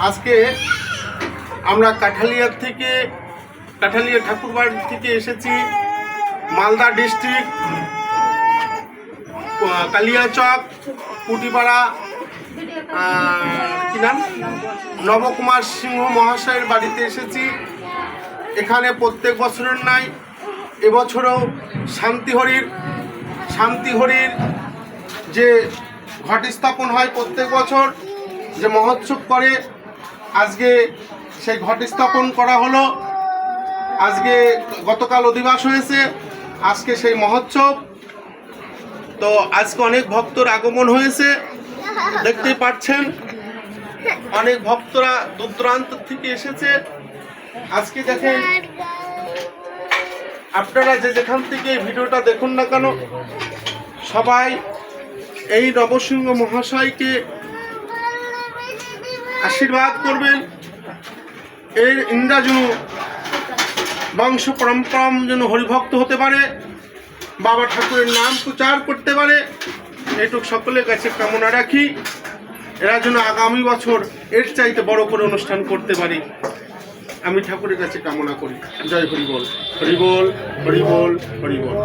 আজকে আমরা কাঠালিয়া ঠাকুরবাড়ি থেকে এসেছি। মালদা ডিস্ট্রিক্ট কালিয়াচক কুটিপাড়া কি নাম নবকুমার সিংহ মহাশয়ের বাড়িতে এসেছি। এখানে প্রত্যেক বছরের নাই এবছরও শান্তিহরির যে ঘট স্থাপন হয় প্রত্যেক বছর, যে মহোৎসব করে, আজকে সেই ঘট স্থাপন করা হলো। আজকে গতকাল অধিবাস হয়েছে, আজকে সেই মহোৎসব। তো আজকে অনেক ভক্তর আগমন হয়েছে, দেখতেই পাচ্ছেন অনেক ভক্তরা দূর দূরান্ত থেকে এসেছে। আজকে দেখেন, আপনারা যেখান থেকে এই ভিডিওটা দেখুন না কেন, সবাই এই নবসিংহ মহাশয়কে আশীর্বাদ করবেন। এর ইন্দ্রাজনু বংশ পরম্পরা যেন হরিভক্ত হতে পারে, বাবা ঠাকুরের নাম প্রচার করতে পারে, এটুক সকলের কাছে কামনা রাখি। এরা যেন আগামী বছর এর চাইতে বড় করে অনুষ্ঠান করতে পারি, আমি ঠাকুরের কাছে কামনা করি। জয় হরি বল, হরি বল, হরি বল, হরি বল।